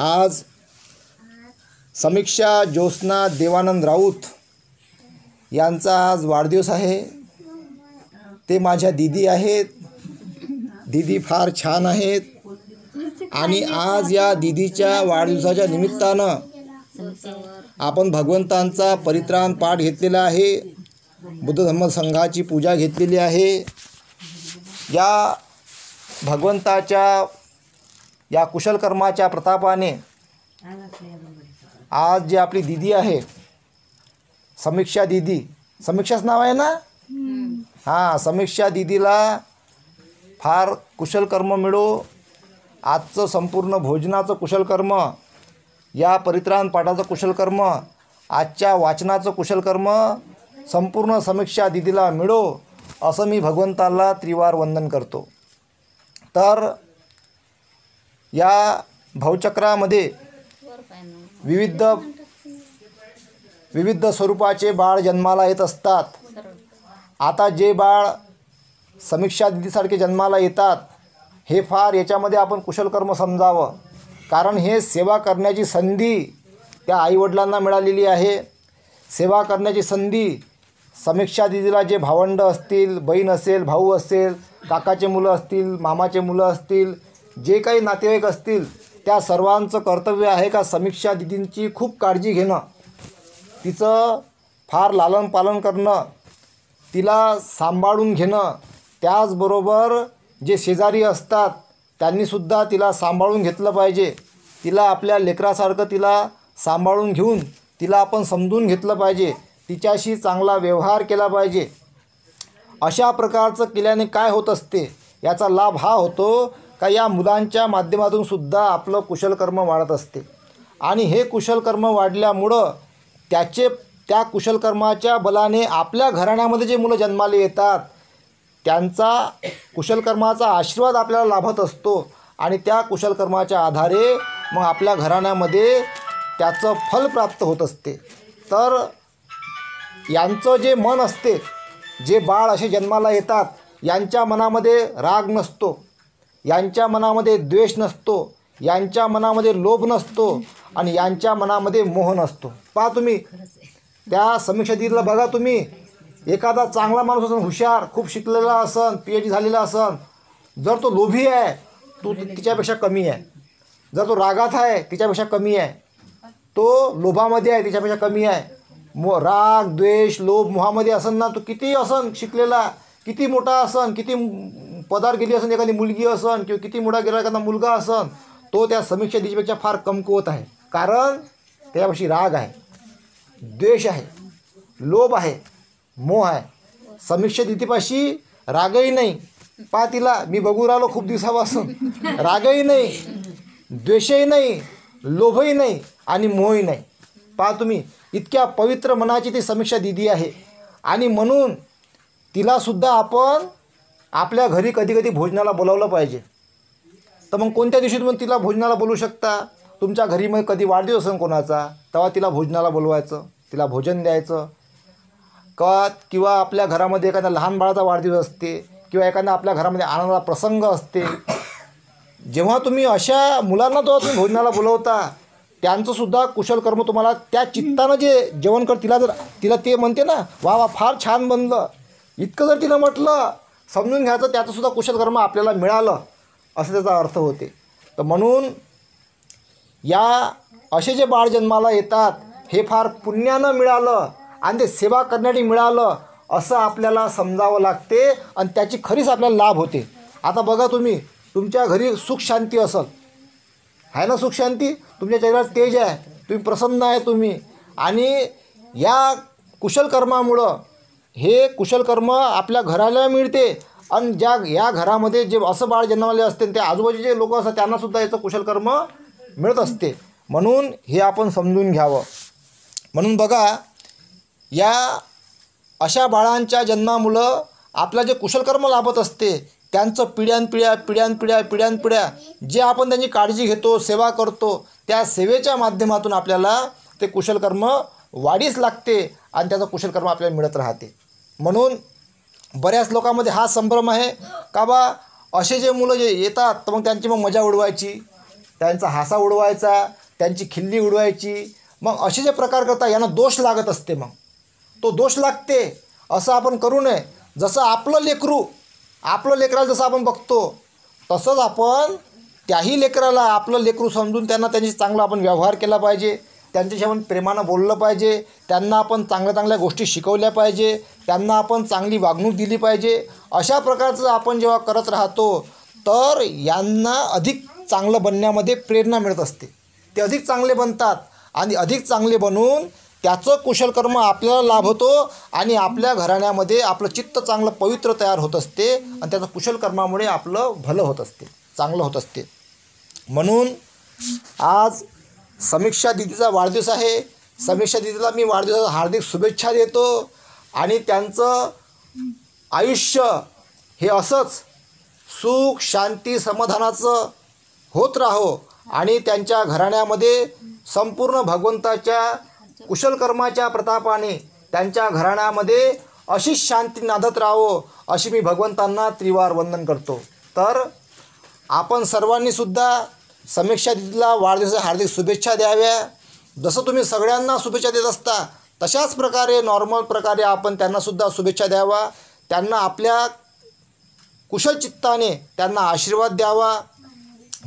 आज समीक्षा ज्योत्स्ना देवानंद राऊत यांचा आज वाढदिवस आहे। ते माझ्या दीदी आहेत। दीदी फार छान आहेत आणि आज या दीदीच्या वाढदिवसाच्या निमित्तानं आपण भगवंतांचा परित्राण पाठ घेतलेला आहे। बुद्ध धम्म संघाची पूजा घेतलेली आहे। या भगवंताच्या या कुशलकर्माच्या प्रतापाने आज जी आपली दीदी आहे समीक्षा दीदी, समीक्षाच नाव आहे ना? हां, समीक्षा दीदीला फार कुशलकर्म मिळो। आजचं संपूर्ण भोजनाचं कुशलकर्म, या परित्राण पाठाचं कुशलकर्म, आजच्या वाचनाचं कुशलकर्म संपूर्ण समीक्षा दीदीला मिळो असं मी भगवंताला त्रिवार वंदन करतो। तर या भवचक्रामध्ये विविध स्वरूपाचे बाळ जन्माला येत असतात। आता जे बाळ समीक्षा दीदीसारखे जन्माला येतात हे फार याच्यामध्ये आपण कुशलकर्म समजावं, कारण हे सेवा करण्याची संधी त्या आईवडिलांना मिळालेली आहे। सेवा करण्याची संधी समीक्षा दीदीला जे भावंड असतील, बहीण असेल, भाऊ असेल, काकाचे मुलं असतील, मामाचे मुलं असतील, जे काही नातेवाईक असतील त्या सर्वांचं कर्तव्य आहे का समीक्षा दीदींची खूप काळजी घेणं, तिचं फार लालन पालन करणं, तिला सांभाळून घेणं। त्याचबरोबर जे शेजारी असतात त्यांनीसुद्धा तिला सांभाळून घेतलं पाहिजे। तिला आपल्या लेकरासारखं तिला सांभाळून घेऊन तिला आपण समजून घेतलं पाहिजे, तिच्याशी चांगला व्यवहार केला पाहिजे। अशा प्रकारचं केल्याने काय होत असते, याचा लाभ हा होतो का या मुलांच्या माध्यमातून सुद्धा आपलं कुशलकर्म वाढत असते आणि हे कुशलकर्म वाढल्यामुळं त्या कुशलकर्माच्या बलाने आपल्या घराण्यामध्ये जे मुलं जन्माला येतात त्यांचा कुशलकर्माचा आशीर्वाद आपल्याला लाभत असतो आणि त्या कुशलकर्माच्या आधारे मग आपल्या घराण्यामध्ये त्याचं फल प्राप्त होत असते। तर यांचं जे मन असते, जे बाळ असे जन्माला येतात यांच्या मनामध्ये राग नसतो, यांच्या मनामध्ये द्वेष नसतो, यांच्या मनामध्ये लोभ नसतो आणि यांच्या मनामध्ये मोह नसतो। पहा तुम्ही त्या समीक्षा दीदीला बघा, तुम्ही एखादा चांगला माणूस असन, हुशार, खूप शिकलेला असन, PhD झालेला असन, जर तो लोभी आहे तो तिच्यापेक्षा कमी आहे। जर तो रागात आहे तिच्यापेक्षा कमी आहे, तो लोभामध्ये आहे तिच्यापेक्षा कमी आहे। राग द्वेष लोभ मोहामध्ये असन ना, तो किती असन शिकलेला, किती मोठा असन, किती पदार गेली असन, एखादी मुलगी असन किंवा किती मोठा गेला एखादा मुलगा असन, तो त्या समीक्षा दीदीपेक्षा फार कमकुवत आहे। कारण त्याच्यापाशी राग आहे, द्वेष आहे, लोभ आहे, मोह आहे। समीक्षा दीदीपाशी रागही नाही। पहा तिला मी बघू राहिलो खूप दिवसापासून, रागही नाही, द्वेषही नाही, लोभही नाही आणि मोहही नाही। पहा तुम्ही इतक्या पवित्र मनाची ती समीक्षा दीदी आहे आणि म्हणून तिलासुद्धा आपण आपल्या घरी कधी कधी भोजनाला बोलावलं पाहिजे। तर मग कोणत्या दिवशी तुम्ही तिला भोजनाला बोलवू शकता? तुमच्या घरी मग कधी वाढदिवस असेल कोणाचा, तेव्हा तिला भोजनाला बोलवायचं, तिला भोजन द्यायचं। किंवा आपल्या घरामध्ये एखाद्या लहान बाळाचा वाढदिवस असते किंवा एखादा आपल्या घरामध्ये आनंदाचा प्रसंग असते, जेव्हा तुम्ही अशा मुलांना तुम्ही भोजनाला बोलवता त्यांचंसुद्धा कुशलकर्म तुम्हाला त्या चित्तानं जे जेवण कर, तिला ते म्हणते ना, वा वा फार छान बनलं, इतकं जर तिनं म्हटलं समजून घ्यायचं त्याचंसुद्धा कुशलकर्म आपल्याला मिळालं असं त्याचा अर्थ होते। तर म्हणून या असे जे बाळ जन्माला येतात हे फार पुण्यानं मिळालं आणि ते सेवा करण्यासाठी मिळालं असं आपल्याला समजावं लागते आणि त्याची खरीच आपल्याला लाभ होते। आता बघा तुम्ही तुमच्या घरी सुख शांती असेल, आहे ना, सुख शांती, तुमच्या चेहऱ्यावर तेज आहे, तुम्ही प्रसन्न आहे तुम्ही, आणि या कुशलकर्मामुळं हे कुशलकर्म आपल्या घराला मिळते आणि या घरामध्ये जे असं बाळ जन्माले असते त्या आजूबाजूचे लोक असतात त्यांनासुद्धा याचं कुशलकर्म मिळत असते। म्हणून हे आपण समजून घ्यावं। म्हणून बघा या अशा बाळांच्या जन्मामुळं आपलं जे कुशलकर्म लाभत असते त्यांचं पिढ्यानपिढ्या जे आपण त्यांची काळजी घेतो, सेवा करतो, त्या सेवेच्या माध्यमातून आपल्याला ते कुशलकर्म वाढीस लागते आणि त्याचं कुशलकर्म आपल्याला मिळत राहते। म्हणून बऱ्याच लोकांमध्ये हा संभ्रम आहे का बा असे जे मुलं जे येतात तर मग त्यांची मग मजा उडवायची, त्यांचा हासा उडवायचा, त्यांची खिल्ली उडवायची. मग असे जे प्रकार करता यांना दोष लागत असते. मग तो दोष लागते असं आपण करू नये. जसं आपलं लेकराला जसं आपण बघतो तसंच आपण त्याही लेकराला आपलं लेकरू समजून त्यांना त्यांची चांगला आपण व्यवहार केला पाहिजे. त्यांच्याशी आपण प्रेमानं बोललं पाहिजे. त्यांना आपण चांगल्या गोष्टी शिकवल्या पाहिजे. त्यांना आपण चांगली वागणूक दिली पाहिजे. अशा प्रकारचं आपण जेव्हा करत राहतो तर यांना अधिक चांगलं बनण्यामध्ये प्रेरणा मिळत असते. ते अधिक चांगले बनतात आणि अधिक चांगले बनून त्याचं कुशलकर्म आपल्याला लाभ होतो आणि आपल्या घराण्यामध्ये आपलं चित्त चांगलं पवित्र तयार होत असते आणि त्याचं कुशलकर्मामुळे आपलं भलं होत असते, चांगलं होत असते. म्हणून आज समीक्षा दिदीचा वाढदिवस आहे. समीक्षा दिदीला मी वाढदिवसाच्या हार्दिक शुभेच्छा देतो आणि त्यांचं आयुष्य हे असंच सुख शांती समाधानाचं होत राहो आणि त्यांच्या घराण्यामध्ये संपूर्ण भगवंताच्या कुशलकर्माच्या प्रतापाने त्यांच्या घराण्यामध्ये अशीच शांती नांदत राहो अशी मी भगवंतांना त्रिवार वंदन करतो. तर आपण सर्वांनीसुद्धा समीक्षा दिदीला वाढदिवसाच्या हार्दिक शुभेच्छा द्याव्या. जसं तुम्ही सगळ्यांना शुभेच्छा देत असता तशाच प्रकारे नॉर्मल प्रकारे आपण त्यांनासुद्धा शुभेच्छा द्यावा. त्यांना आपल्या कुशल चित्ताने त्यांना आशीर्वाद द्यावा.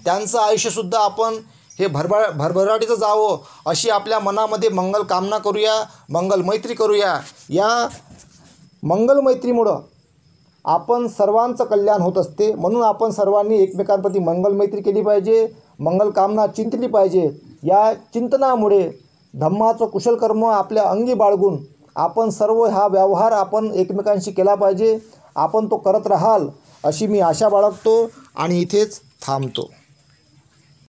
त्यांचं आयुष्यसुद्धा आपण हे भरभराटीचं जावं अशी आपल्या मनामध्ये मंगल कामना करूया, मंगल मैत्री करूया. या मंगल मैत्रीमुळं आपण सर्वांचं कल्याण होत असते. म्हणून आपण सर्वांनी एकमेकांप्रती मंगल मैत्री केली पाहिजे, मंगल कामना चिंतली पाहिजे. या चिंतनामुळे धम्माचं कुशलकर्म आपल्या अंगी बाळगून आपण सर्व हा व्यवहार आपण एकमेकांशी केला पाहिजे. आपण तो करत राहाल अशी मी आशा बाळगतो आणि इथेच थांबतो.